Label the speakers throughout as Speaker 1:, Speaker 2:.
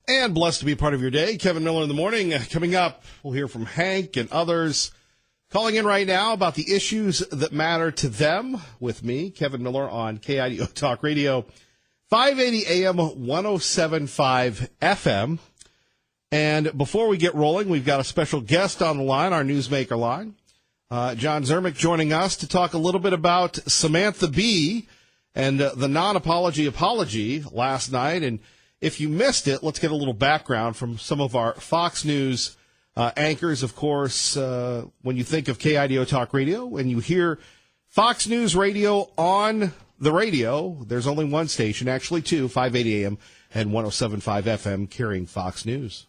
Speaker 1: And blessed to be a part of your day. Kevin Miller in the morning. Coming up, we'll hear from Hank and others calling in right now about the issues that matter to them with me, Kevin Miller, on KIDO Talk Radio, 580 AM, 107.5 FM. And before we get rolling, we've got a special guest on the line, our newsmaker line. John Zermick joining us to talk a little bit about Samantha Bee and the non-apology apology last night. And if you missed it, let's get a little background from some of our Fox News anchors. Of course, when you think of KIDO Talk Radio, when you hear Fox News Radio on the radio, there's only one station, actually two, 580 AM and 107.5 FM, carrying Fox News.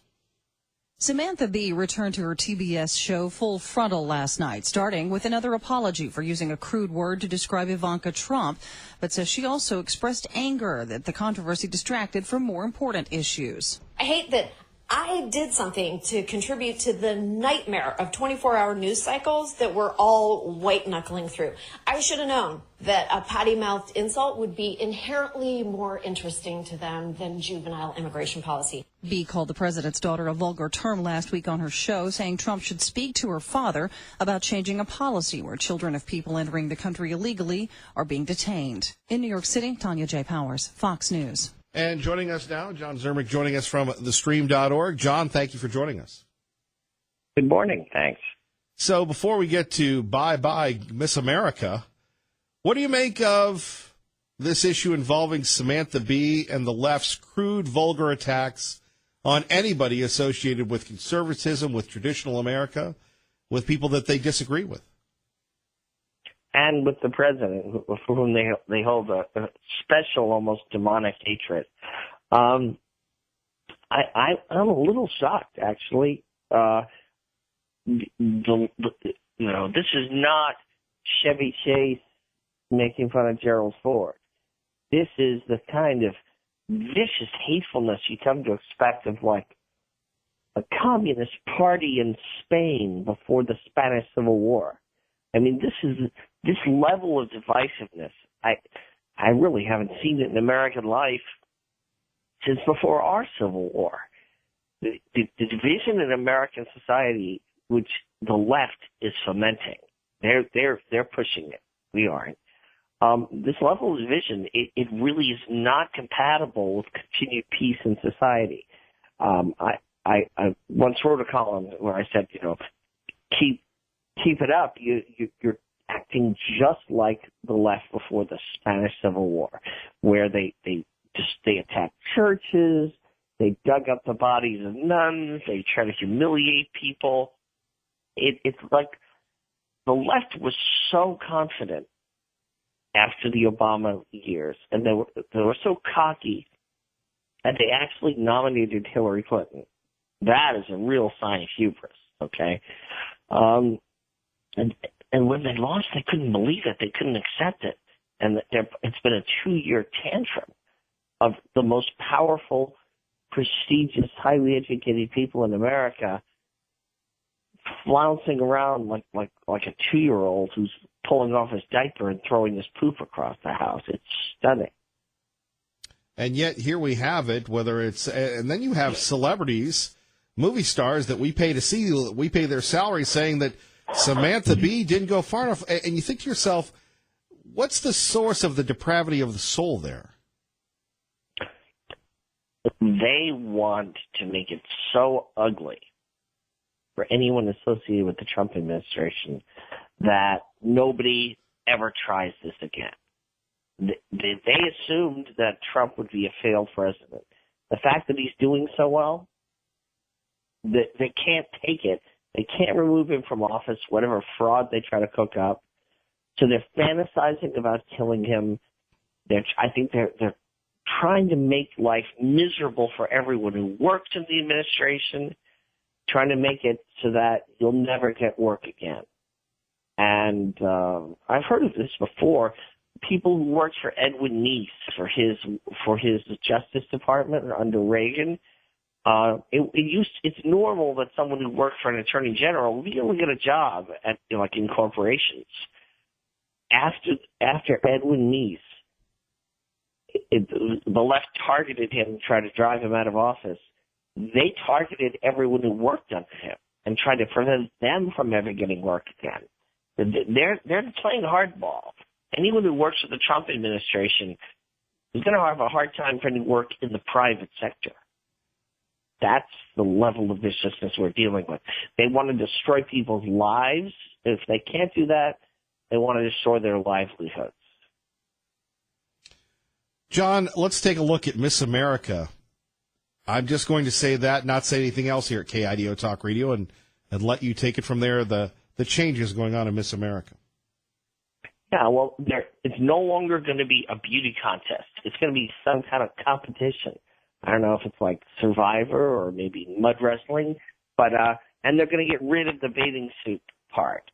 Speaker 2: Samantha Bee returned to her TBS show Full Frontal last night, starting with another apology for using a crude word to describe Ivanka Trump, but says she also expressed anger that the controversy distracted from more important issues.
Speaker 3: I hate that I did something to contribute to the nightmare of 24-hour news cycles that we're all white-knuckling through. I should have known that a potty-mouthed insult would be inherently more interesting to them than juvenile immigration policy.
Speaker 2: Bee called the president's daughter a vulgar term last week on her show, saying Trump should speak to her father about changing a policy where children of people entering the country illegally are being detained. In New York City, Tanya J. Powers, Fox News.
Speaker 1: And joining us now, John Zermick joining us from thestream.org. John, thank you for joining us.
Speaker 4: Good morning. Thanks.
Speaker 1: So before we get to bye-bye Miss America, what do you make of this issue involving Samantha Bee and the left's crude, vulgar attacks on anybody associated with conservatism, with traditional America, with people that they disagree with?
Speaker 4: And with the president, for whom they hold a special, almost demonic hatred. I'm a little shocked, actually. This is not Chevy Chase making fun of Gerald Ford. This is the kind of vicious hatefulness you come to expect of, like, a communist party in Spain before the Spanish Civil War. I mean, this level of divisiveness, I really haven't seen it in American life since before our Civil War. The division in American society, which the left is fomenting, they're pushing it. We aren't. This level of division, it really is not compatible with continued peace in society. I once wrote a column where I said, keep it up. You're acting just like the left before the Spanish Civil War, where they attacked churches, they dug up the bodies of nuns, they try to humiliate people. It's like the left was so confident after the Obama years, and they were so cocky that they actually nominated Hillary Clinton. That is a real sign of hubris, okay? And when they lost, they couldn't believe it. They couldn't accept it. And it's been a 2-year tantrum of the most powerful, prestigious, highly educated people in America flouncing around like a 2-year-old who's pulling off his diaper and throwing his poop across the house. It's stunning.
Speaker 1: And yet here we have it, and then you have celebrities, movie stars that we pay to see, we pay their salary, saying that Samantha Bee didn't go far enough. And you think to yourself, what's the source of the depravity of the soul there?
Speaker 4: They want to make it so ugly for anyone associated with the Trump administration that nobody ever tries this again. They assumed that Trump would be a failed president. The fact that he's doing so well, they can't take it. They can't remove him from office, whatever fraud they try to cook up. So they're fantasizing about killing him. I think they're trying to make life miserable for everyone who works in the administration, trying to make it so that you'll never get work again. And I've heard of this before. People who worked for Edwin Neese for his Justice Department under Reagan. It's normal that someone who worked for an attorney general will be able to get a job at in corporations. After Edwin Neese, the left targeted him, tried to drive him out of office. they targeted everyone who worked under him and tried to prevent them from ever getting work again. They're playing hardball. Anyone who works with the Trump administration is going to have a hard time finding work in the private sector. That's the level of viciousness we're dealing with. They want to destroy people's lives. If they can't do that, they want to destroy their livelihoods.
Speaker 1: John, let's take a look at Miss America. I'm just going to say that, not say anything else here at KIDO Talk Radio, and let you take it from there, the changes going on in Miss America.
Speaker 4: Yeah, well, it's no longer going to be a beauty contest. It's going to be some kind of competition. I don't know if it's like Survivor or maybe mud wrestling, but and they're going to get rid of the bathing suit part.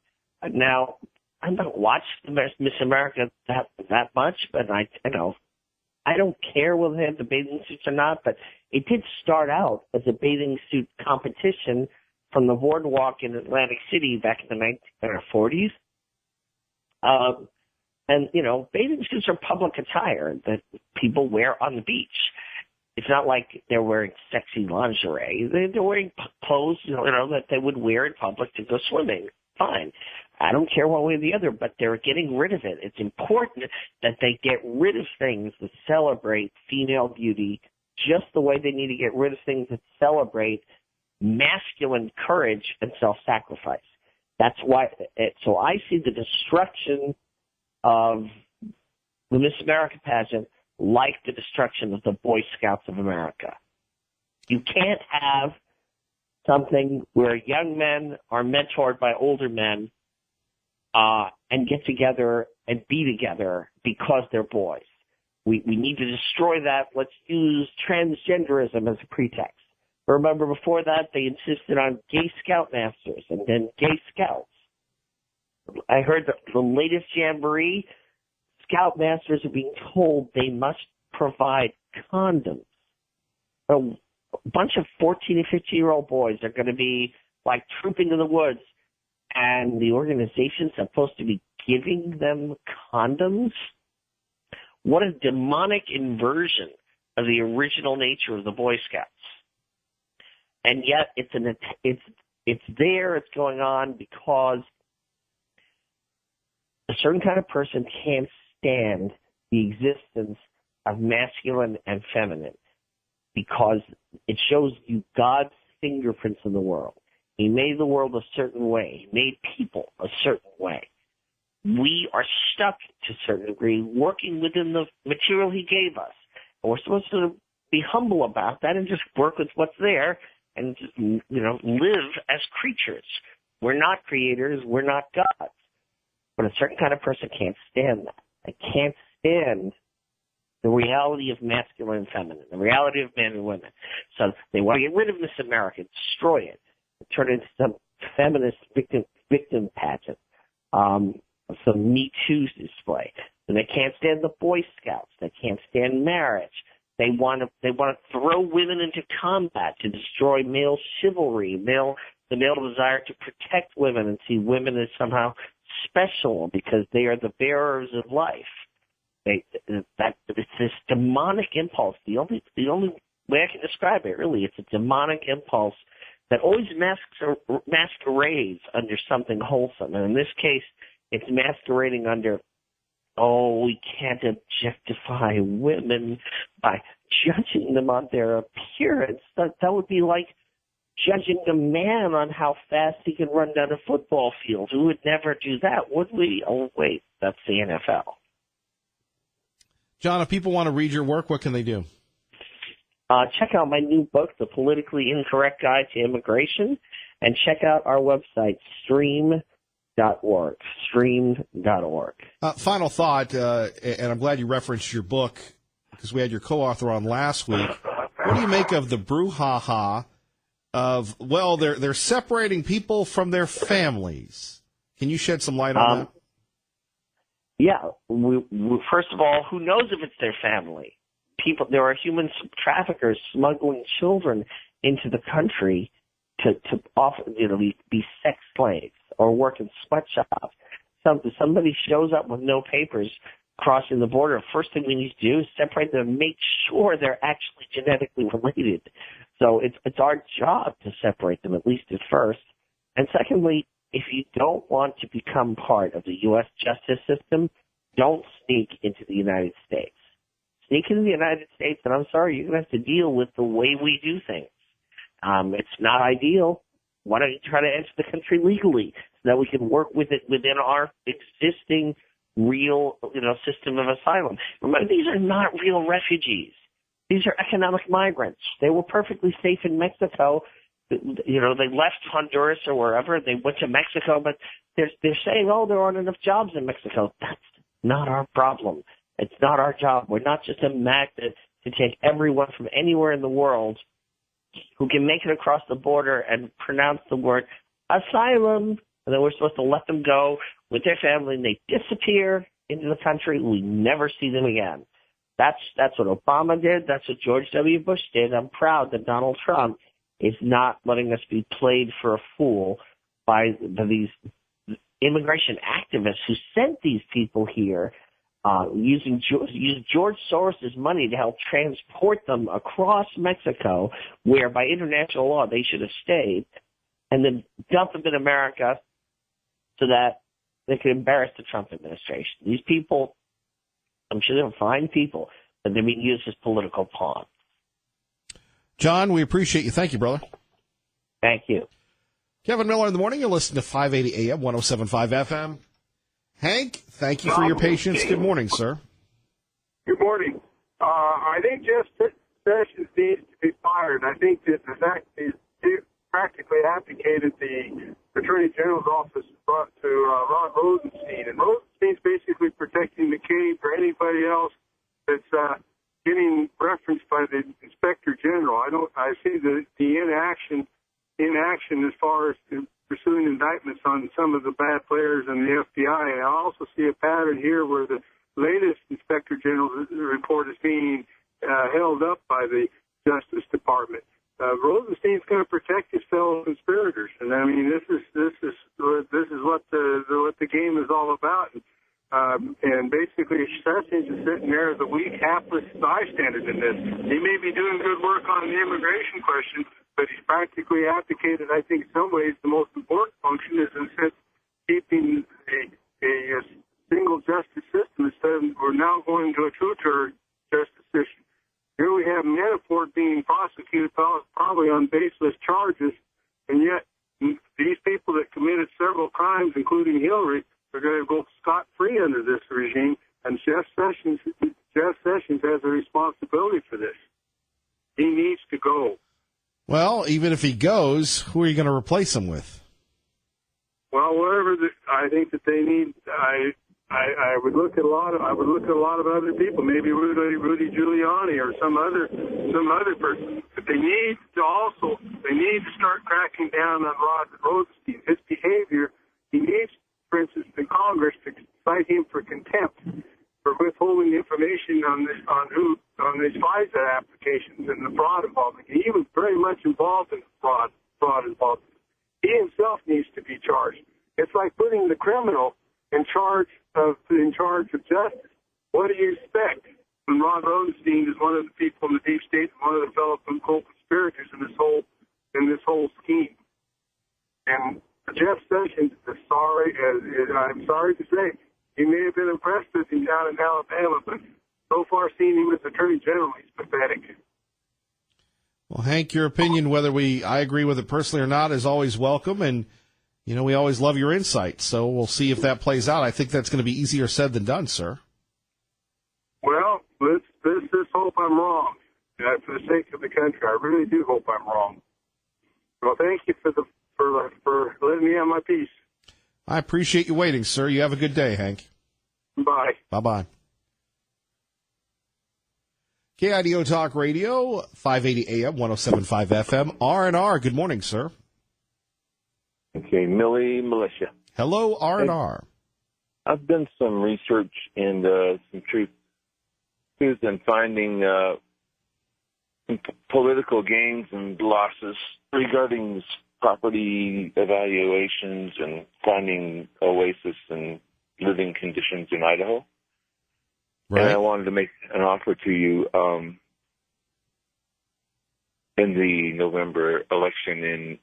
Speaker 4: Now, I don't watch Miss America that much, but I don't care whether they have the bathing suits or not, but it did start out as a bathing suit competition from the boardwalk in Atlantic City back in the 1940s. And, bathing suits are public attire that people wear on the beach. It's not like they're wearing sexy lingerie. They're wearing clothes, that they would wear in public to go swimming. Fine. I don't care one way or the other, but they're getting rid of it. It's important that they get rid of things that celebrate female beauty just the way they need to get rid of things that celebrate masculine courage and self-sacrifice. That's why. So I see the destruction of the Miss America pageant like the destruction of the Boy Scouts of America. You can't have something where young men are mentored by older men and get together and be together because they're boys. We need to destroy that. Let's use transgenderism as a pretext. Remember, before that, they insisted on gay scoutmasters and then gay scouts. I heard the latest jamboree, scoutmasters are being told they must provide condoms. A bunch of 14 and 15-year-old boys are going to be like trooping in the woods, and the organization's supposed to be giving them condoms? What a demonic inversion of the original nature of the Boy Scouts. And yet it's there, it's going on because a certain kind of person can't stand the existence of masculine and feminine because it shows you God's fingerprints in the world. He made the world a certain way. He made people a certain way. We are stuck to a certain degree working within the material he gave us. And we're supposed to be humble about that and just work with what's there and just, live as creatures. We're not creators. We're not gods. But a certain kind of person can't stand that. They can't stand the reality of masculine and feminine, the reality of men and women. So they want to get rid of Miss America, destroy it, turn it into some feminist victim pageant, some Me Too display. And they can't stand the Boy Scouts. They can't stand marriage. They want to throw women into combat to destroy male chivalry, the male desire to protect women and see women as somehow special because they are the bearers of life. It's this demonic impulse. The only way I can describe it, really, it's a demonic impulse that always masquerades under something wholesome. And in this case, it's masquerading under, we can't objectify women by judging them on their appearance. That would be like judging a man on how fast he can run down a football field. We would never do that, would we? Oh, wait, that's the NFL.
Speaker 1: John, if people want to read your work, what can they do?
Speaker 4: Check out my new book, The Politically Incorrect Guide to Immigration, and check out our website, stream.org. Stream.org.
Speaker 1: Final thought, and I'm glad you referenced your book because we had your co-author on last week. What do you make of the brouhaha of, they're separating people from their families? Can you shed some light on that?
Speaker 4: Yeah. First of all, who knows if it's their family? There are human traffickers smuggling children into the country to often, be sex slaves or work in sweatshops. Somebody shows up with no papers, crossing the border, first thing we need to do is separate them and make sure they're actually genetically related. So it's our job to separate them, at least at first. And secondly, if you don't want to become part of the U.S. justice system, don't sneak into the United States. Sneak into the United States, and I'm sorry, you're going to have to deal with the way we do things. It's not ideal. Why don't you try to enter the country legally so that we can work with it within our existing real, system of asylum? Remember, these are not real refugees. These are economic migrants. They were perfectly safe in Mexico. They left Honduras or wherever. They went to Mexico, but they're saying, there aren't enough jobs in Mexico. That's not our problem. It's not our job. We're not just a magnet to take everyone from anywhere in the world who can make it across the border and pronounce the word asylum, and then we're supposed to let them go with their family, and they disappear into the country. We never see them again. That's what Obama did. That's what George W. Bush did. I'm proud that Donald Trump is not letting us be played for a fool by these immigration activists who sent these people here, using George Soros' money to help transport them across Mexico, where by international law they should have stayed, and then dump them in America so that they could embarrass the Trump administration. These people, I'm sure they're fine people, but they're being used as political pawns.
Speaker 1: John, we appreciate you. Thank you, brother.
Speaker 4: Thank you.
Speaker 1: Kevin Miller in the morning. You're listening to 580 AM, 107.5 FM. Hank, thank you for your patience. Good morning, sir.
Speaker 5: Good morning. I think Jeff Sessions needs to be fired. I think that the fact he practically abdicated the Attorney General's office brought to Rod Rosenstein. And Rosenstein's basically protecting the cave for anybody else that's getting referenced by the Inspector General. I see the inaction as far as pursuing indictments on some of the bad players in the FBI. And I also see a pattern here where the latest Inspector General's report is being held up by the Justice Department. Rosenstein's going to protect his fellow conspirators, and I mean this is what the game is all about. And basically, Sessions is sitting there as a weak, hapless bystander in this. He may be doing good work on the immigration question, but he's practically abdicated, I think, in some ways, the most important function is instead keeping a single justice system instead of we're now going to a two-tier justice system. Here we have Manafort being prosecuted probably on baseless charges, and yet these people that committed several crimes, including Hillary, are going to go scot-free under this regime, and Jeff Sessions has a responsibility for this. He needs to go.
Speaker 1: Well, even if he goes, who are you going to replace him with?
Speaker 5: Well, I think that they need. I would look at a lot of other people, maybe Rudy Giuliani or some other person. But they need to start cracking down on Rod Rosenstein. His behavior. He needs, for instance, the Congress to cite him for contempt for withholding information on these FISA applications and the fraud involvement. He was very much involved in fraud involvement. He himself needs to be charged. It's like putting the criminal in charge of justice. What do you expect when Rod Rosenstein is one of the people in the deep state and one of the fellow co-conspirators in this whole scheme? And Jeff Sessions is sorry. I'm sorry to say, he may have been impressed with him down in Alabama, but so far seeing him as Attorney General, he's pathetic.
Speaker 1: Well, Hank, your opinion, whether I agree with it personally or not, is always welcome, and we always love your insight. So we'll see if that plays out. I think that's going to be easier said than done, sir.
Speaker 5: Well, let's hope I'm wrong. For the sake of the country, I really do hope I'm wrong. Well, thank you for letting me have my piece.
Speaker 1: I appreciate you waiting, sir. You have a good day, Hank.
Speaker 5: Bye.
Speaker 1: Bye-bye. KIDO Talk Radio, 580 AM, 107.5 FM, R&R. Good morning, sir.
Speaker 6: Okay, Millie Militia.
Speaker 1: Hello, R&R.
Speaker 6: I've done some research and some truth and finding some political gains and losses regarding property evaluations and finding oasis and living conditions in Idaho.
Speaker 1: Right.
Speaker 6: And I wanted to make an offer to you in the November election.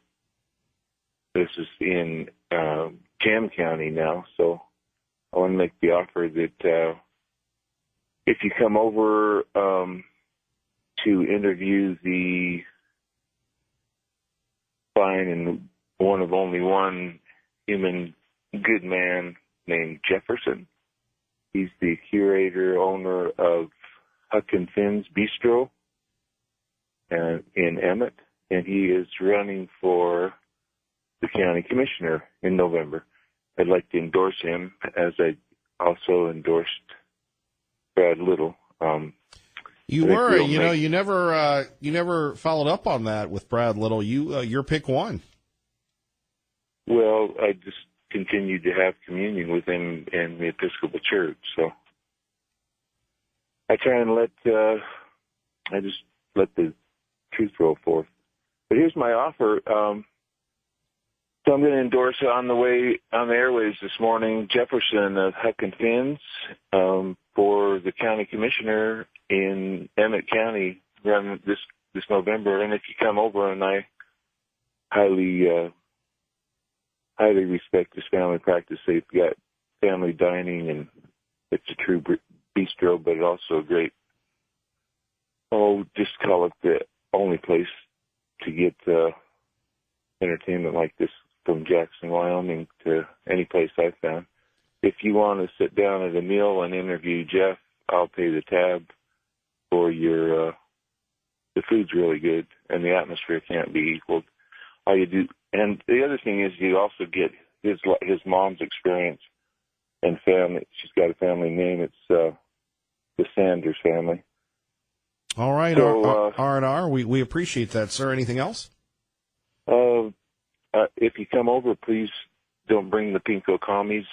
Speaker 6: This is in Jam County now, so I want to make the offer that if you come over to interview the fine and one of only one human good man named Jefferson. He's the curator, owner of Huck and Finn's Bistro in Emmett, and he is running for the county commissioner in November. I'd like to endorse him, as I also endorsed Brad Little.
Speaker 1: You were, you never followed up on that with Brad Little. Your pick won.
Speaker 6: Well, I just continued to have communion with him in the Episcopal Church, so I try and I just let the truth roll forth. But here's my offer. So I'm going to endorse on the airways this morning, Jefferson of Huck and Finn's for the county commissioner in Emmett County around this November. And if you come over, and I highly respect this family practice. They've got family dining, and it's a true bistro, but also a great, just call it the only place to get entertainment like this from Jackson, Wyoming to any place I've found. If you want to sit down at a meal and interview Jeff, I'll pay the tab for your, the food's really good and the atmosphere can't be equaled. All you do, and the other thing is you also get his mom's experience and family. She's got a family name. It's the Sanders family.
Speaker 1: All right,
Speaker 6: so,
Speaker 1: R&R, we appreciate that, sir. Anything else?
Speaker 6: If you come over, please don't bring the Pinko commies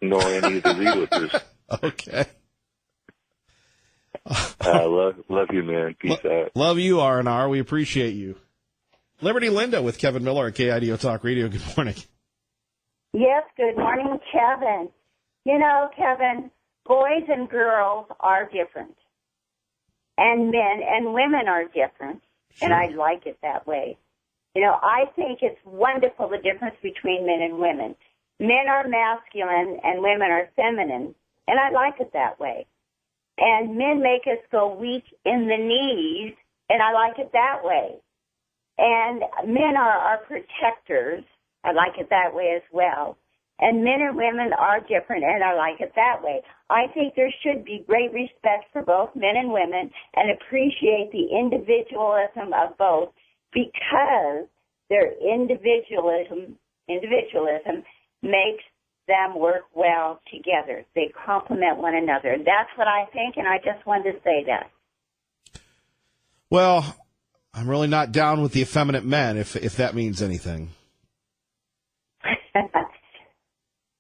Speaker 6: nor any of the realtors.
Speaker 1: Okay.
Speaker 6: Love you, man. Peace out.
Speaker 1: Love you, R&R. We appreciate you. Liberty Linda with Kevin Miller at KIDO Talk Radio. Good morning.
Speaker 7: Yes, good morning, Kevin. You know, Kevin, boys and girls are different. And men and women are different. Sure. And I like it that way. You know, I think it's wonderful, the difference between men and women. Men are masculine and women are feminine. And I like it that way. And men make us go weak in the knees, and I like it that way. And men are our protectors. I like it that way as well. And men and women are different, and I like it that way. I think there should be great respect for both men and women and appreciate the individualism of both, because their individualism makes them work well together. They complement one another. That's what I think, and I just wanted to say that.
Speaker 1: Well, I'm really not down with the effeminate men, if that means anything.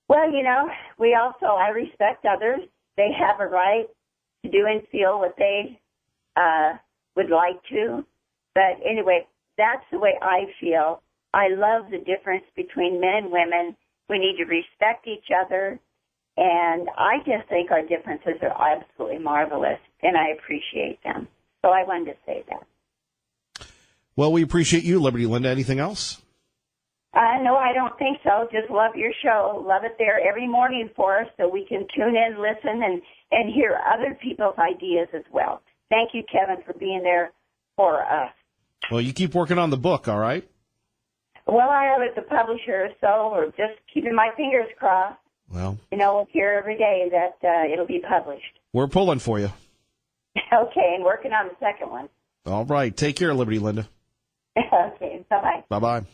Speaker 7: Well, you know, I respect others. They have a right to do and feel what they would like to. But anyway, that's the way I feel. I love the difference between men and women. We need to respect each other. And I just think our differences are absolutely marvelous, and I appreciate them. So I wanted to say that.
Speaker 1: Well, we appreciate you, Liberty Linda. Anything else?
Speaker 7: No, I don't think so. Just love your show. Love it there every morning for us so we can tune in, listen, and hear other people's ideas as well. Thank you, Kevin, for being there for us.
Speaker 1: Well, you keep working on the book, all right?
Speaker 7: Well, I am at the publisher, so we're just keeping my fingers crossed.
Speaker 1: Well,
Speaker 7: you know, we'll hear every day that it'll be published.
Speaker 1: We're pulling for you.
Speaker 7: Okay, and working on the second one.
Speaker 1: All right. Take care, Liberty Linda.
Speaker 7: Okay, bye-bye.
Speaker 1: Bye-bye.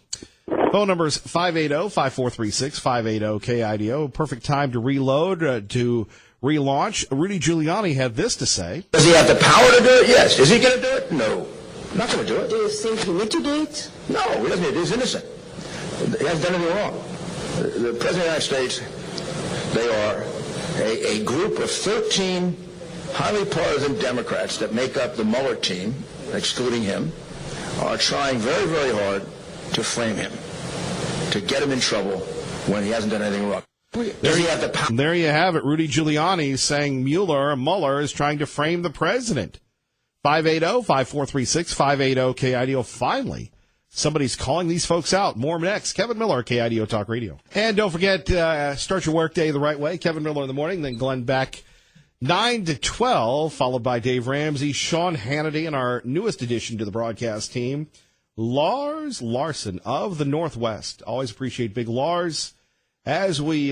Speaker 1: Phone numbers 580-5436, 580-KIDO. Perfect time to reload, to relaunch. Rudy Giuliani had this to say.
Speaker 8: Does he have the power to do it? Yes. Is he going to do it? No. Not going to do it.
Speaker 9: Do you think he need to do it?
Speaker 8: No, he doesn't need to. He's innocent. He hasn't done anything wrong. The President of the United States, they are a group of 13 highly partisan Democrats that make up the Mueller team, excluding him, are trying very, very hard to frame him, to get him in trouble when he hasn't done anything wrong. Does he have the power?
Speaker 1: There you have it. Rudy Giuliani saying Mueller is trying to frame the president. 580-5436, 580-KIDO. Finally, somebody's calling these folks out. More next. Kevin Miller, KIDO Talk Radio. And don't forget, start your workday the right way. Kevin Miller in the morning, then Glenn Beck, 9 to 12, followed by Dave Ramsey, Sean Hannity, and our newest addition to the broadcast team, Lars Larson of the Northwest. Always appreciate Big Lars as we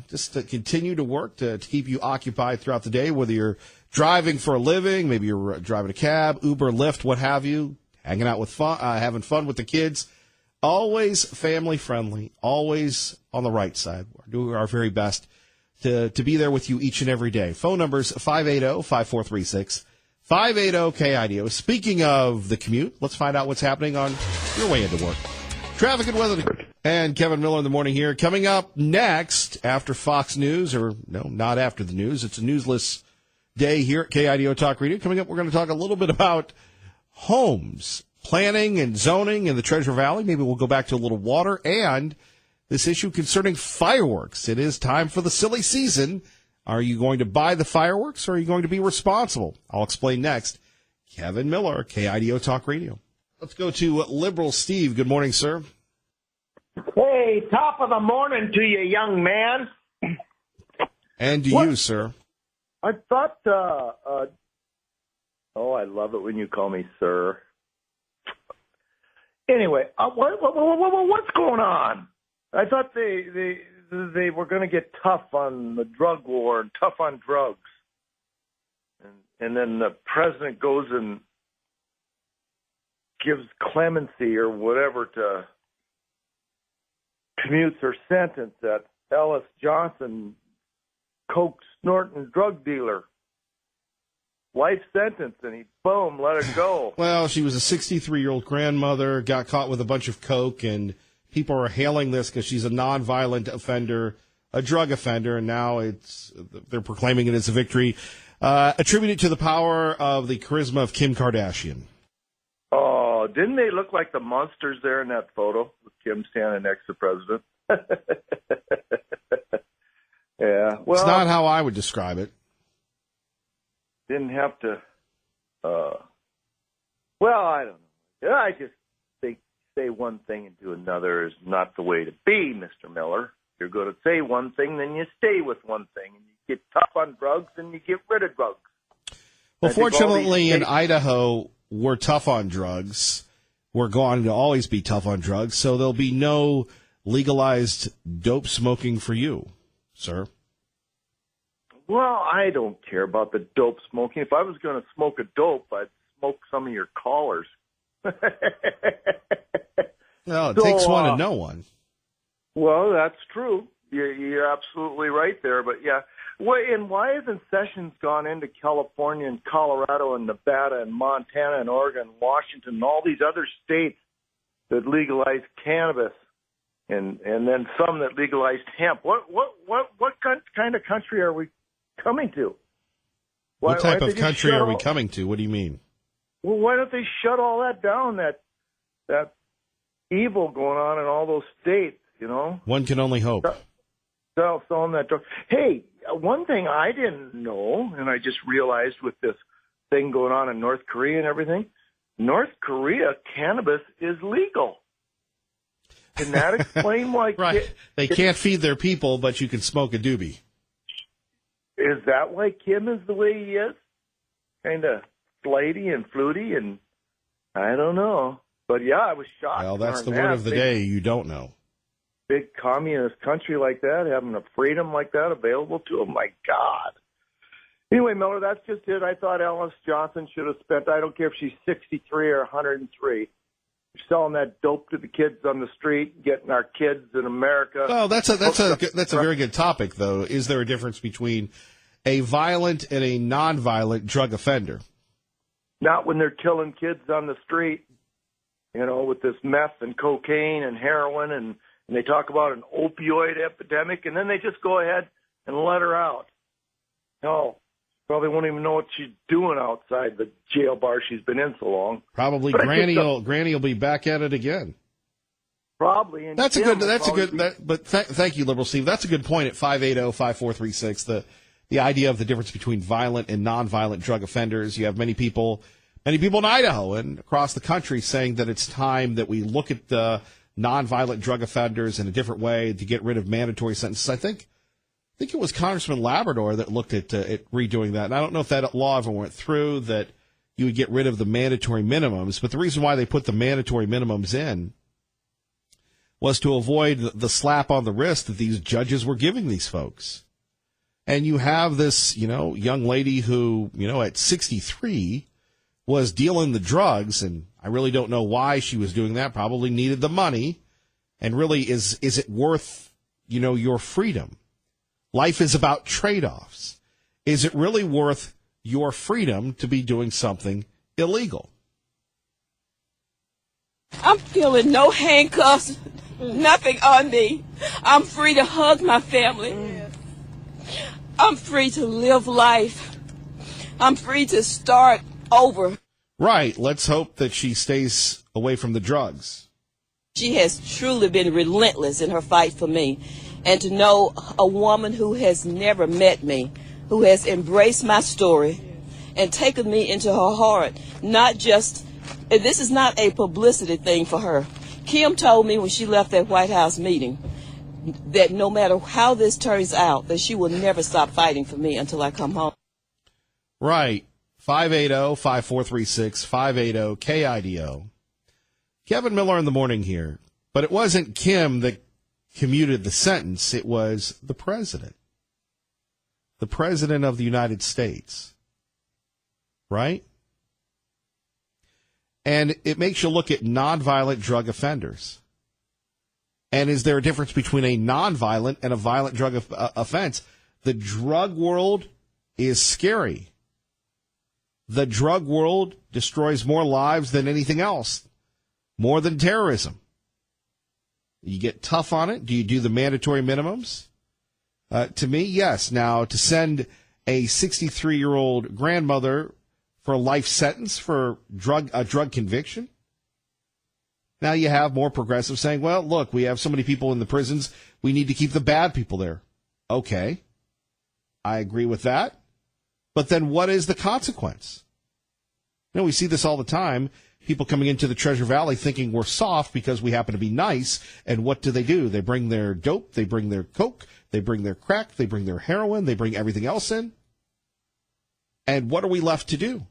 Speaker 1: just continue to work to keep you occupied throughout the day, whether you're driving for a living, maybe you're driving a cab, Uber, Lyft, what have you, hanging out with fun, having fun with the kids. Always family friendly, always on the right side. We're doing our very best to be there with you each and every day. Phone numbers 580-5436, 580-KIDO. Speaking of the commute, let's find out what's happening on your way into work. Traffic and weather. And Kevin Miller in the morning here. Coming up next after Fox News, or no, not after the news. It's a newsless day here at KIDO Talk Radio. Coming up, we're going to talk a little bit about homes, planning and zoning in the Treasure Valley. Maybe we'll go back to a little water and this issue concerning fireworks. It is time for the silly season. Are you going to buy the fireworks or are you going to be responsible? I'll explain next. Kevin Miller, KIDO Talk Radio. Let's go to Liberal Steve. Good morning, sir.
Speaker 10: Hey, top of the morning to you, young man.
Speaker 1: And to you, sir.
Speaker 10: I thought, I love it when you call me sir. Anyway, what's going on? I thought they were going to get tough on the drug war and tough on drugs. And then the president goes and gives clemency or whatever to commutes her sentence at Ellis Johnson, coke snorting drug dealer. Life sentence, and he, boom, let her go.
Speaker 1: Well, she was a 63-year-old grandmother, got caught with a bunch of coke, and people are hailing this because she's a nonviolent offender, a drug offender, and now they're proclaiming it as a victory. Attributed to the power of the charisma of Kim Kardashian.
Speaker 10: Oh, didn't they look like the monsters there in that photo with Kim standing next to the president? Yeah, well,
Speaker 1: it's not how I would describe it.
Speaker 10: Didn't have to. Well, I don't know. I just think say one thing and do another is not the way to be, Mr. Miller. You're going to say one thing, then you stay with one thing, and you get tough on drugs, and you get rid of drugs.
Speaker 1: Well, fortunately, in Idaho, we're tough on drugs. We're going to always be tough on drugs, so there'll be no legalized dope smoking for you, sir.
Speaker 10: Well, I don't care about the dope smoking. If I was going to smoke a dope, I'd smoke some of your callers.
Speaker 1: Well, it takes one to know one.
Speaker 10: Well, that's true. You're absolutely right there. But, yeah. And why hasn't Sessions gone into California and Colorado and Nevada and Montana and Oregon and Washington and all these other states that legalize cannabis and then some that legalized hemp? What kind of country are we coming to?
Speaker 1: What type of country are we coming to? What do you mean?
Speaker 10: Well, why don't they shut all that down, that evil going on in all those states, you know?
Speaker 1: One can only hope.
Speaker 10: Selling that drug. Hey, one thing I didn't know, and I just realized with this thing going on in North Korea and everything, North Korea, cannabis is legal. Can that explain why?
Speaker 1: Right. They can't feed their people, but you can smoke a doobie.
Speaker 10: Is that why Kim is the way he is? Kind of flighty and fluty, and I don't know. But, yeah, I was shocked.
Speaker 1: Well, that's the word of the day. You don't know.
Speaker 10: Big communist country like that, having a freedom like that available to them. My God. Anyway, Miller, that's just it. I thought Ellis Johnson should have spent, I don't care if she's 63 or 103, selling that dope to the kids on the street, getting our kids in America.
Speaker 1: Well, that's a very good topic, though. Is there a difference between a violent and a nonviolent drug offender?
Speaker 10: Not when they're killing kids on the street, you know, with this meth and cocaine and heroin, and they talk about an opioid epidemic, and then they just go ahead and let her out. No, probably won't even know what she's doing outside the jail bar she's been in so long.
Speaker 1: Probably Granny will be back at it again.
Speaker 10: Probably. And
Speaker 1: That's a
Speaker 10: Kim
Speaker 1: good.
Speaker 10: will
Speaker 1: That's a
Speaker 10: probably
Speaker 1: good. But thank you, Liberal Steve. That's a good point. At 580-5436, the idea of the difference between violent and nonviolent drug offenders. You have many people in Idaho and across the country saying that it's time that we look at the nonviolent drug offenders in a different way to get rid of mandatory sentences. I think it was Congressman Labrador that looked at redoing that. And I don't know if that law ever went through, that you would get rid of the mandatory minimums. But the reason why they put the mandatory minimums in was to avoid the slap on the wrist that these judges were giving these folks. And you have this, young lady who, at 63 was dealing the drugs, and I really don't know why she was doing that. Probably needed the money. And really, is it worth, your freedom? Life is about trade-offs. Is it really worth your freedom to be doing something illegal?
Speaker 9: I'm feeling no handcuffs, nothing on me. I'm free to hug my family. I'm free to live life. I'm free to start over.
Speaker 1: Right. Let's hope that she stays away from the drugs.
Speaker 9: She has truly been relentless in her fight for me. And to know a woman who has never met me, who has embraced my story and taken me into her heart, this is not a publicity thing for her. Kim told me when she left that White House meeting that no matter how this turns out, that she will never stop fighting for me until I come home.
Speaker 1: Right. 580-5436, 580-KIDO. Kevin Miller in the morning here. But it wasn't Kim that commuted the sentence. It was the president. The president of the United States. Right? And it makes you look at nonviolent drug offenders. And is there a difference between a nonviolent and a violent drug offense? The drug world is scary. The drug world destroys more lives than anything else, more than terrorism. You get tough on it. Do you do the mandatory minimums? To me, yes. Now, to send a 63-year-old grandmother for a life sentence for a drug conviction? Now you have more progressives saying, well, look, we have so many people in the prisons, we need to keep the bad people there. Okay, I agree with that. But then what is the consequence? We see this all the time. People coming into the Treasure Valley thinking we're soft because we happen to be nice. And what do? They bring their dope, they bring their coke, they bring their crack, they bring their heroin, they bring everything else in. And what are we left to do?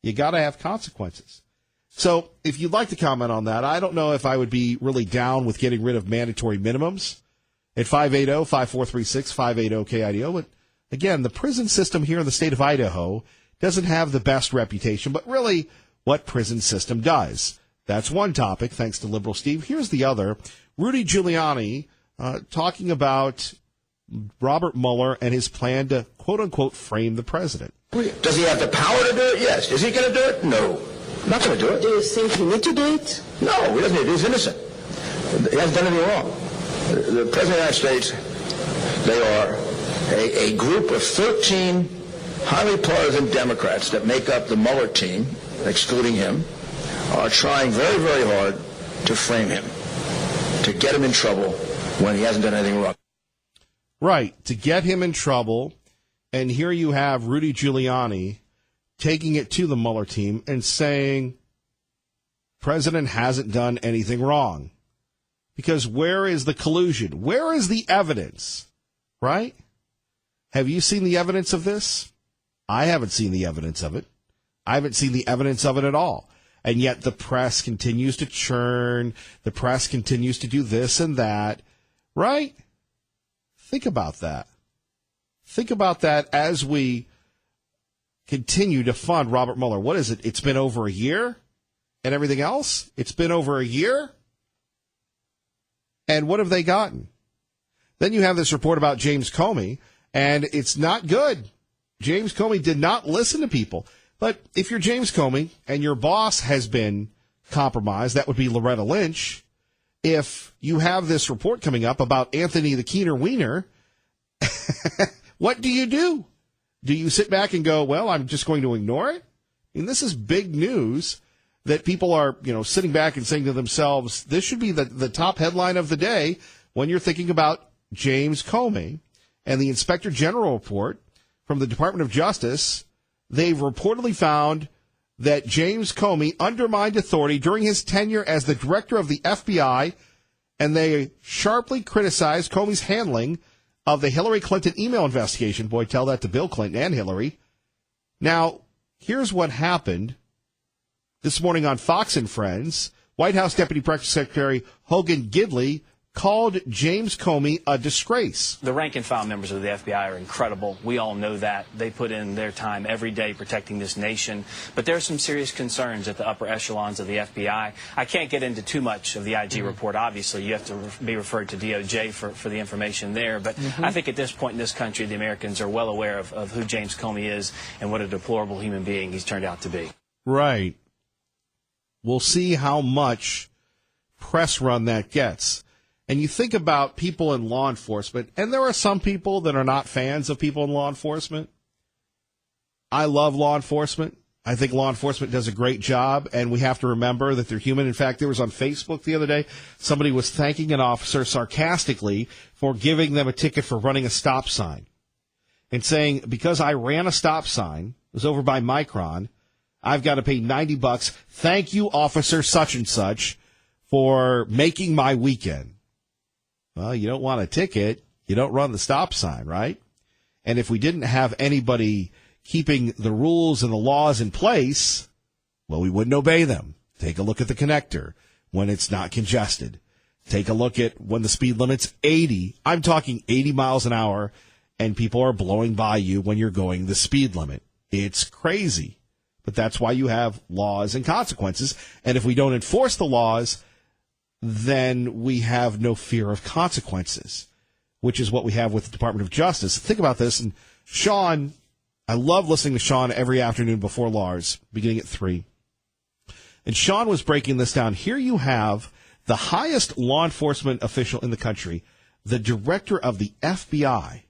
Speaker 1: You got to have consequences. So if you'd like to comment on that, I don't know if I would be really down with getting rid of mandatory minimums at 580-5436, 580-KIDO. But again, the prison system here in the state of Idaho doesn't have the best reputation, but really what prison system does. That's one topic, thanks to Liberal Steve. Here's the other. Rudy Giuliani talking about Robert Mueller and his plan to, quote-unquote, frame the president.
Speaker 8: Does he have the power to do it? Yes. Is he going to do it? No. Not going to do it.
Speaker 9: Do you think he need to do it?
Speaker 8: No, he doesn't. He's innocent. He hasn't done anything wrong. The President of the United States, they are a group of 13 highly partisan Democrats that make up the Mueller team, excluding him, are trying very, very hard to frame him, to get him in trouble when he hasn't done anything wrong.
Speaker 1: Right, to get him in trouble. And here you have Rudy Giuliani taking it to the Mueller team and saying, President hasn't done anything wrong. Because where is the collusion? Where is the evidence? Right? Have you seen the evidence of this? I haven't seen the evidence of it. I haven't seen the evidence of it at all. And yet the press continues to churn. The press continues to do this and that. Right? Think about that. Think about that as we continue to fund Robert Mueller. What is it? It's been over a year and everything else? It's been over a year? And what have they gotten? Then you have this report about James Comey, and it's not good. James Comey did not listen to people. But if you're James Comey and your boss has been compromised, that would be Loretta Lynch. If you have this report coming up about Anthony the Keener Wiener, what do? Do you sit back and go, well, I'm just going to ignore it? I mean, this is big news that people are, sitting back and saying to themselves, this should be the top headline of the day when you're thinking about James Comey and the Inspector General report from the Department of Justice. They've reportedly found that James Comey undermined authority during his tenure as the director of the FBI, and they sharply criticized Comey's handling of the Hillary Clinton email investigation. Boy, tell that to Bill Clinton and Hillary. Now, here's what happened this morning on Fox and Friends. White House Deputy Press Secretary Hogan Gidley called James Comey a disgrace.
Speaker 11: The rank and file members of the FBI are incredible. We all know that. They put in their time every day protecting this nation. But there are some serious concerns at the upper echelons of the FBI. I can't get into too much of the IG report, obviously. You have to be referred to DOJ for the information there. But I think at this point in this country, the Americans are well aware of who James Comey is and what a deplorable human being he's turned out to be.
Speaker 1: Right. We'll see how much press run that gets. And you think about people in law enforcement, and there are some people that are not fans of people in law enforcement. I love law enforcement. I think law enforcement does a great job, and we have to remember that they're human. In fact, there was on Facebook the other day, somebody was thanking an officer sarcastically for giving them a ticket for running a stop sign and saying, because I ran a stop sign, it was over by Micron, I've got to pay $90. Thank you, officer such and such, for making my weekend. Well, you don't want a ticket. You don't run the stop sign, right? And if we didn't have anybody keeping the rules and the laws in place, well, we wouldn't obey them. Take a look at the connector when it's not congested. Take a look at when the speed limit's 80. I'm talking 80 miles an hour, and people are blowing by you when you're going the speed limit. It's crazy. But that's why you have laws and consequences. And if we don't enforce the laws, then we have no fear of consequences, which is what we have with the Department of Justice. Think about this. And Sean, I love listening to Sean every afternoon before Lars, beginning at 3. And Sean was breaking this down. Here you have the highest law enforcement official in the country, the director of the FBI,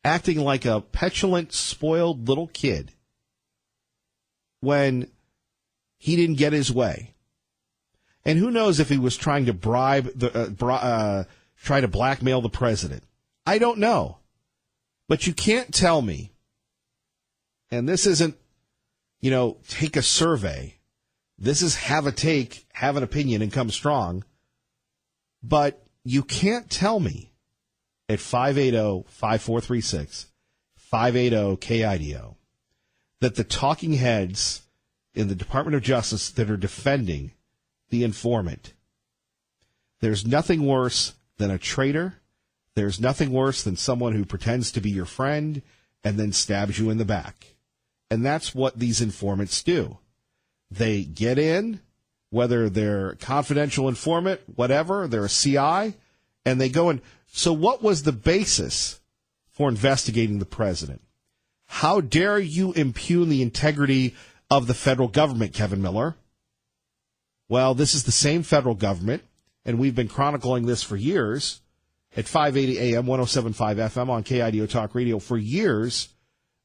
Speaker 1: acting like a petulant, spoiled little kid when he didn't get his way. And who knows if he was trying to try to blackmail the president. I don't know. But you can't tell me, and this isn't, take a survey. This is have an opinion, and come strong. But you can't tell me at 580-5436, 580-KIDO, that the talking heads in the Department of Justice that are defending the informant. There's nothing worse than a traitor. There's nothing worse than someone who pretends to be your friend and then stabs you in the back. And that's what these informants do. They get in, whether they're confidential informant, whatever, they're a CI, and they go in. So what was the basis for investigating the president? How dare you impugn the integrity of the federal government, Kevin Miller? Well, this is the same federal government, and we've been chronicling this for years at 580 AM, 107.5 FM on KIDO Talk Radio for years,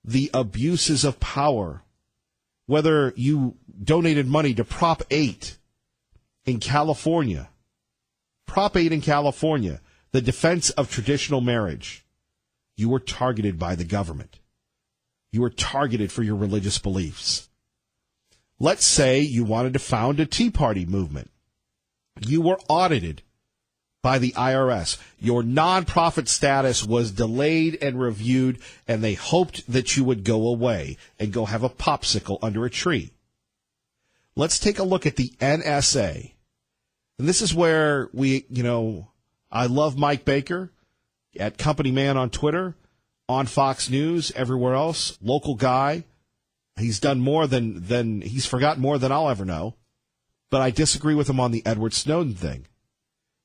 Speaker 1: the abuses of power. Whether you donated money to Prop 8 in California, Prop 8 in California, the defense of traditional marriage, you were targeted by the government. You were targeted for your religious beliefs. Let's say you wanted to found a Tea Party movement. You were audited by the IRS. Your nonprofit status was delayed and reviewed, and they hoped that you would go away and go have a popsicle under a tree. Let's take a look at the NSA. And this is where I love Mike Baker at Company Man on Twitter, on Fox News, everywhere else, local guy. He's done more than he's forgotten more than I'll ever know. But I disagree with him on the Edward Snowden thing.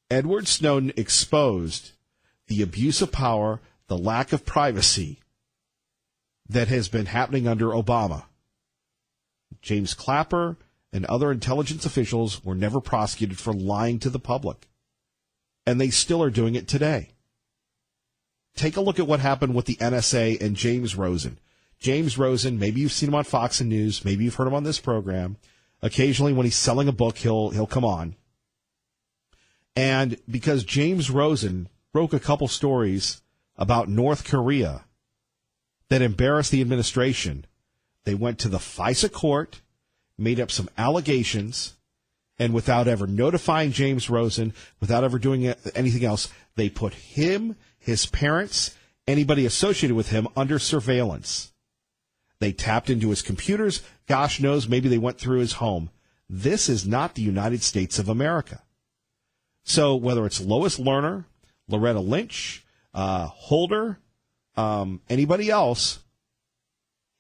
Speaker 1: Edward Snowden exposed the abuse of power, the lack of privacy that has been happening under Obama. James Clapper and other intelligence officials were never prosecuted for lying to the public. And they still are doing it today. Take a look at what happened with the NSA and James Rosen. James Rosen, maybe you've seen him on Fox and News, maybe you've heard him on this program, Occasionally when he's selling a book, he'll come on. And because James Rosen broke a couple stories about North Korea that embarrassed the administration, they went to the FISA court, made up some allegations, and without ever notifying James Rosen, without ever doing anything else, they put him, his parents, anybody associated with him under surveillance. They tapped into his computers. Gosh knows, maybe they went through his home. This is not the United States of America. So whether it's Lois Lerner, Loretta Lynch, Holder, anybody else,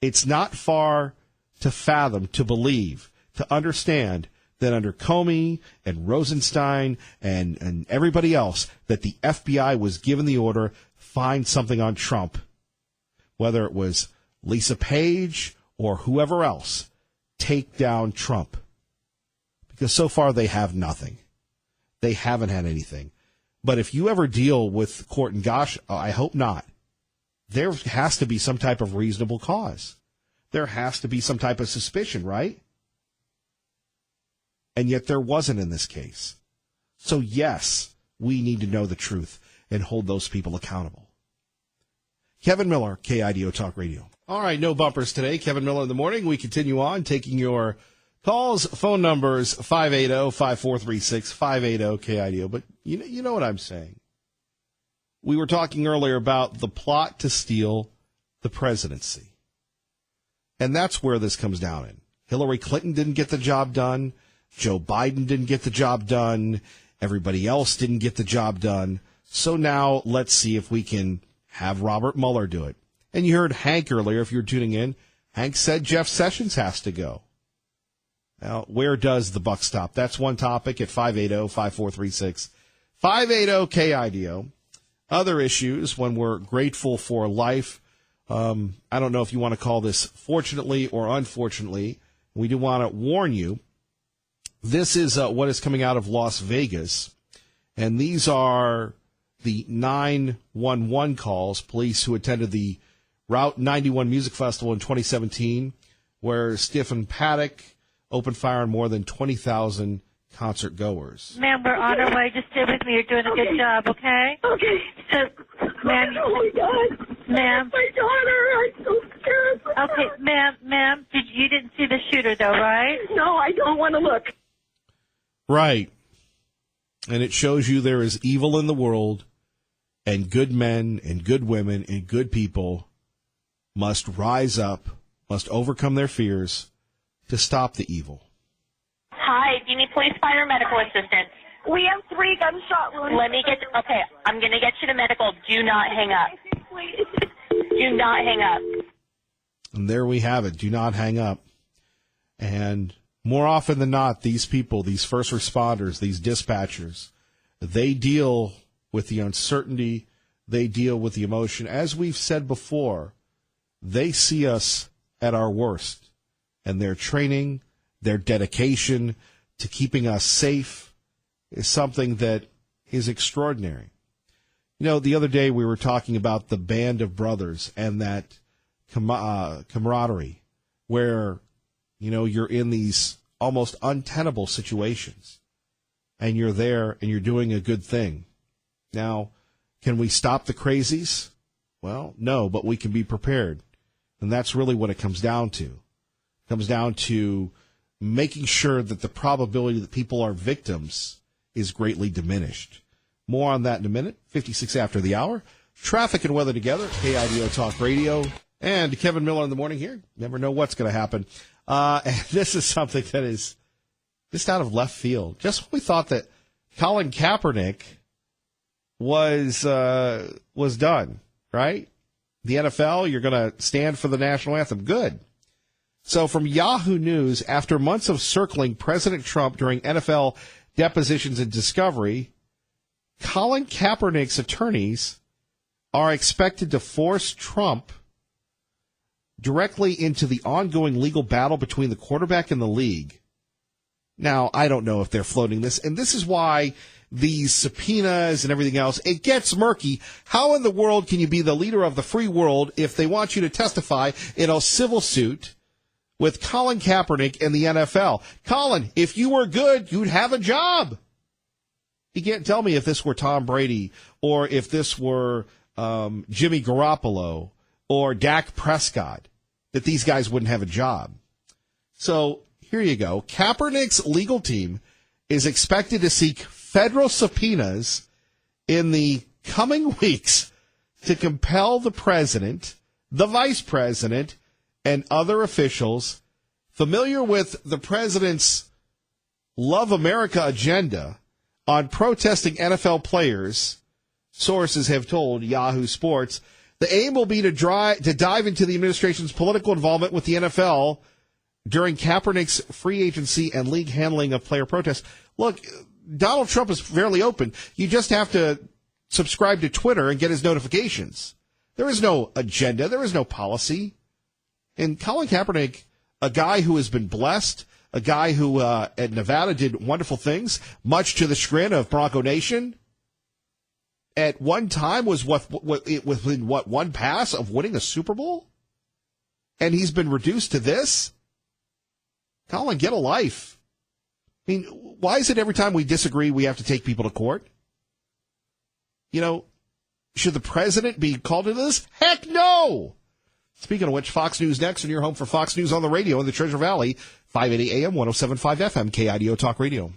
Speaker 1: it's not far to fathom, to believe, to understand that under Comey and Rosenstein and everybody else, that the FBI was given the order, find something on Trump, whether it was Lisa Page or whoever else, take down Trump. Because so far they have nothing. They haven't had anything. But if you ever deal with court, and gosh, I hope not, there has to be some type of reasonable cause. There has to be some type of suspicion, right? And yet there wasn't in this case. So yes, we need to know the truth and hold those people accountable. Kevin Miller, KIDO Talk Radio. All right, no bumpers today. Kevin Miller in the morning. We continue on taking your calls. Phone numbers 580-5436, 580-KIDO. But you know what I'm saying. We were talking earlier about the plot to steal the presidency. And that's where this comes down in. Hillary Clinton didn't get the job done. Joe Biden didn't get the job done. Everybody else didn't get the job done. So now let's see if we can have Robert Mueller do it. And you heard Hank earlier, if you're tuning in. Hank said Jeff Sessions has to go. Now, where does the buck stop? That's one topic at 580-5436. 580-KIDO. Other issues when we're grateful for life. I don't know if you want to call this fortunately or unfortunately. We do want to warn you. This is what is coming out of Las Vegas. And these are the 911 calls, police who attended the Route 91 Music Festival in 2017, where Stephen Paddock opened fire on more than 20,000 concert goers.
Speaker 12: Ma'am, we're on our way. Just stay with me. You're doing a good job, okay?
Speaker 13: Okay.
Speaker 12: So, ma'am.
Speaker 13: Oh, my God.
Speaker 12: Ma'am.
Speaker 13: My daughter. I'm so scared.
Speaker 12: Okay, ma'am, you didn't see the shooter, though, right?
Speaker 13: No, I don't want to look.
Speaker 1: Right. And it shows you there is evil in the world, and good men and good women and good people must rise up, must overcome their fears to stop the evil.
Speaker 14: Hi, do you need police, fire, medical assistance?
Speaker 13: We have 3 gunshot wounds.
Speaker 14: Okay, I'm going to get you to medical. Do not hang up. Do not hang up.
Speaker 1: And there we have it. Do not hang up. And more often than not, these people, these first responders, these dispatchers, they deal with the uncertainty. They deal with the emotion. As we've said before, they see us at our worst. And their training, their dedication to keeping us safe is something that is extraordinary. You know, the other day we were talking about the Band of Brothers and that camaraderie where, you know, you're in these almost untenable situations and you're there and you're doing a good thing. Now, can we stop the crazies? Well, no, but we can be prepared. And that's really what it comes down to. It comes down to making sure that the probability that people are victims is greatly diminished. More on that in a minute. 56 after the hour. Traffic and weather together. KIDO Talk Radio. And Kevin Miller in the morning here. Never know what's going to happen. And this is something that is just out of left field. Just when we thought that Colin Kaepernick was done, right? The NFL, you're going to stand for the national anthem. Good. So from Yahoo News, after months of circling President Trump during NFL depositions and discovery, Colin Kaepernick's attorneys are expected to force Trump directly into the ongoing legal battle between the quarterback and the league. Now, I don't know if they're floating this, and this is why these subpoenas and everything else, it gets murky. How in the world can you be the leader of the free world if they want you to testify in a civil suit with Colin Kaepernick and the NFL. Colin, if you were good, you'd have a job. You can't tell me if this were Tom Brady or if this were Jimmy Garoppolo or Dak Prescott, that these guys wouldn't have a job. So here you go. Kaepernick's legal team is expected to seek federal subpoenas in the coming weeks to compel the president, the vice president, and other officials familiar with the president's Love America agenda on protesting NFL players. Sources have told Yahoo Sports the aim will be to dive into the administration's political involvement with the NFL during Kaepernick's free agency and league handling of player protests. Look, Donald Trump is fairly open. You just have to subscribe to Twitter and get his notifications. There is no agenda. There is no policy. And Colin Kaepernick, a guy who has been blessed, a guy who at Nevada did wonderful things, much to the chagrin of Bronco Nation, at one time was within one pass of winning a Super Bowl? And he's been reduced to this? Colin, get a life. I mean, why is it every time we disagree we have to take people to court? You know, should the president be called into this? Heck no! Speaking of which, Fox News next, and you're home for Fox News on the radio in the Treasure Valley, 580 AM, 107.5 FM, KIDO Talk Radio.